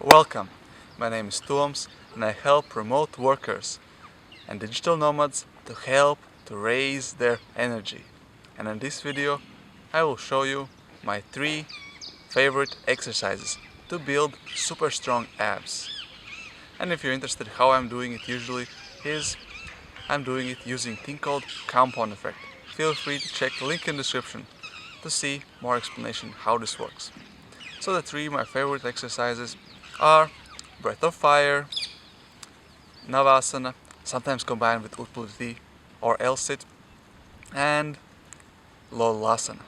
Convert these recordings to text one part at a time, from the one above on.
Welcome, my name is Toms and I help remote workers and digital nomads to help to raise their energy. And in this video I will show you my 3 favorite exercises to build super strong abs. And if you're interested how I'm doing it usually is I'm doing it using a thing called compound effect. Feel free to check the link in the description to see more explanation how this works. So the 3 my favorite exercises are breath of fire, Navasana, sometimes combined with utpluthih or L-sit, and Lolasana.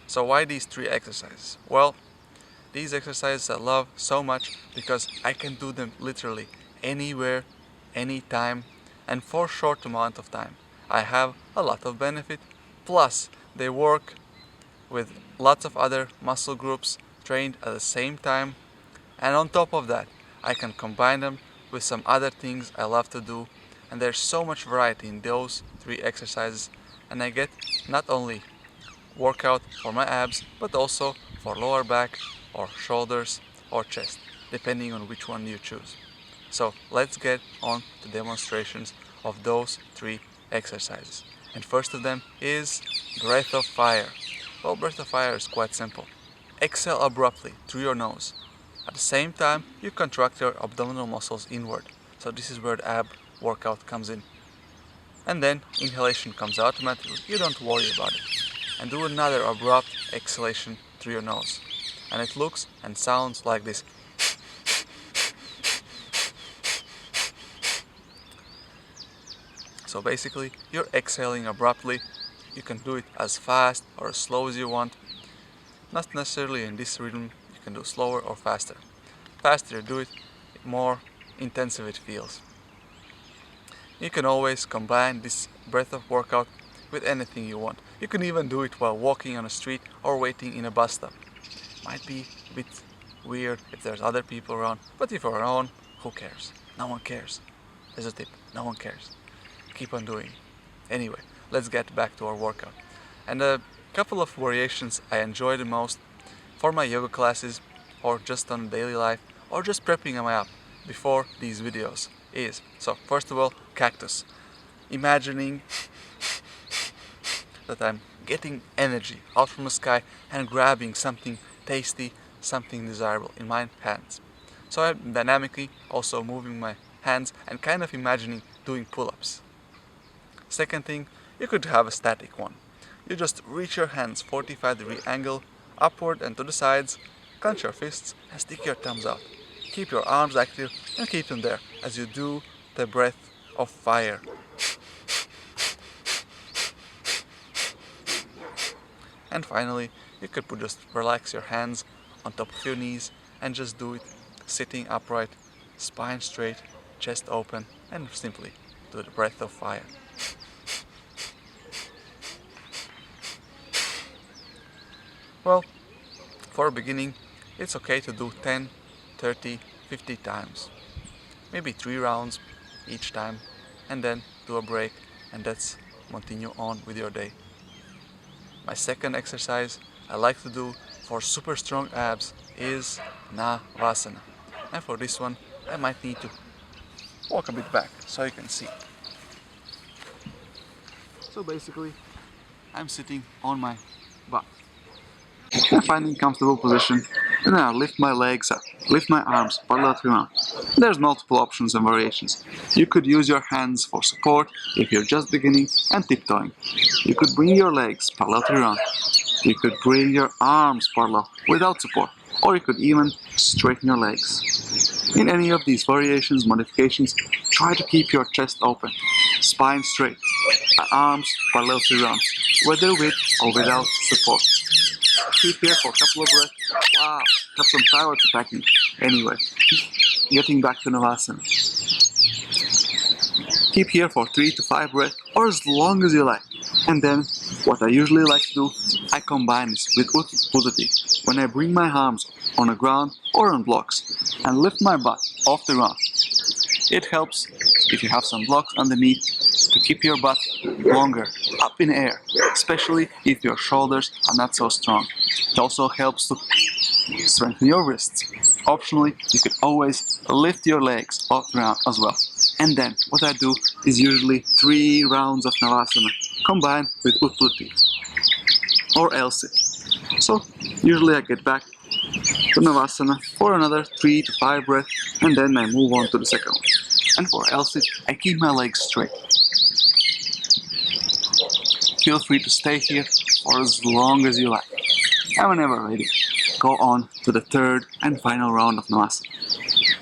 So why these 3 exercises? Well, these exercises I love so much because I can do them literally anywhere, anytime, and for a short amount of time. I have a lot of benefit, plus they work with lots of other muscle groups trained at the same time, and on top of that I can combine them with some other things I love to do, and there's so much variety in those 3 exercises, and I get not only workout for my abs but also for lower back or shoulders or chest, depending on which one you choose. So let's get on to demonstrations of those 3 exercises. And first of them is breath of fire. Well, breath of fire is quite simple. Exhale abruptly through your nose. At the same time, you contract your abdominal muscles inward. So this is where the ab workout comes in. And then inhalation comes automatically. You don't worry about it. And do another abrupt exhalation through your nose. And it looks and sounds like this. So basically, you're exhaling abruptly. You can do it as fast or as slow as you want. Not necessarily in this rhythm. You can do slower or faster. Faster you do it, more intensive it feels. You can always combine this breath of workout with anything you want. You can even do it while walking on a street or waiting in a bus stop. Might be a bit weird if there's other people around, but if you're alone, who cares? No one cares. There's a tip, no one cares. Keep on doing it. Anyway, let's get back to our workout. And a couple of variations I enjoy the most for my yoga classes or just on daily life or just prepping them up before these videos is, so first of all, cactus. Imagining that I'm getting energy out from the sky and grabbing something tasty, something desirable in my hands. So I'm dynamically also moving my hands and kind of imagining doing pull-ups. Second thing, you could have a static one. You just reach your hands 45-degree angle, upward and to the sides, clench your fists and stick your thumbs out. Keep your arms active and keep them there as you do the breath of fire. And finally, you could just relax your hands on top of your knees and just do it sitting upright, spine straight, chest open, and simply do the breath of fire. Well, for a beginning, it's okay to do 10, 30, 50 times. Maybe 3 rounds each time, and then do a break, and that's continue on with your day. My second exercise I like to do for super strong abs is Navasana. And for this one, I might need to walk a bit back so you can see. So basically, I'm sitting on my butt. I'm finding a comfortable position, and then I lift my legs up, lift my arms parallel to ground. There's multiple options and variations. You could use your hands for support if you're just beginning and tiptoeing. You could bring your legs parallel to ground. You could bring your arms parallel without support, or you could even straighten your legs. In any of these variations, modifications, try to keep your chest open, spine straight, arms parallel to ground, whether with or without support. Keep here for a couple of breaths. Wow, have some thyroid attacking. Anyway, getting back to Navasana. Keep here for 3 to 5 breaths or as long as you like. And then, what I usually like to do, I combine this with utpluthih when I bring my arms on the ground or on blocks and lift my butt off the ground. It helps if you have some blocks underneath to keep your butt longer up in air, especially if your shoulders are not so strong. It also helps to strengthen your wrists. Optionally, you could always lift your legs off the ground as well. And then what I do is usually 3 rounds of Navasana combined with utpluthih or L-sit. So usually I get back to Navasana for another 3 to 5 breaths, and then I move on to the second one. And for L-sit, I keep my legs straight. Feel free to stay here for as long as you like. And whenever ready, go on to the third and final round of Navasana.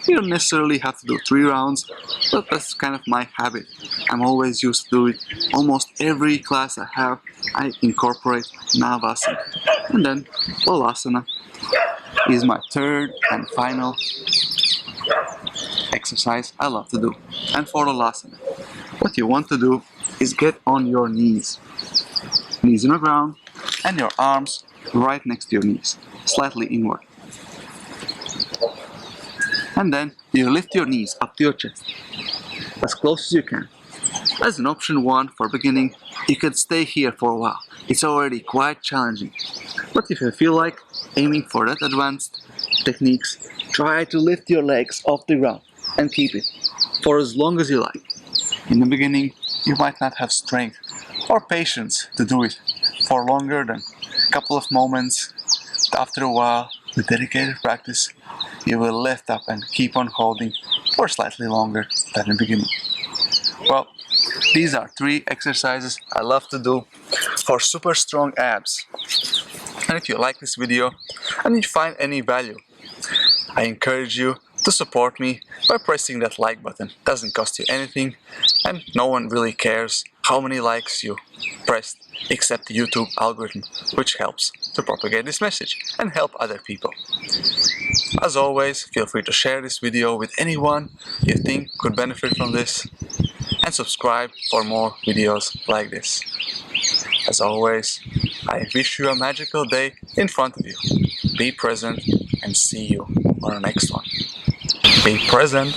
You don't necessarily have to do 3 rounds, but that's kind of my habit. I'm always used to do it. Almost every class I have, I incorporate Navasana. And then Lolasana is my third and final exercise I love to do. And for Lolasana, what you want to do is get on your knees. Knees on the ground and your arms right next to your knees, slightly inward. And then you lift your knees up to your chest, as close as you can. As an option 1 for beginning, you could stay here for a while. It's already quite challenging. But if you feel like aiming for that advanced techniques, try to lift your legs off the ground and keep it for as long as you like. In the beginning, you might not have strength or patience to do it for longer than a couple of moments. But after a while, with dedicated practice, you will lift up and keep on holding for slightly longer than in the beginning. Well, these are 3 exercises I love to do for super strong abs. And if you like this video and you find any value, I encourage you to support me by pressing that like button. It doesn't cost you anything, and no one really cares how many likes you pressed except the YouTube algorithm, which helps to propagate this message and help other people. As always, feel free to share this video with anyone you think could benefit from this, and subscribe for more videos like this. As always, I wish you a magical day in front of you. Be present and see you on the next one. Be present.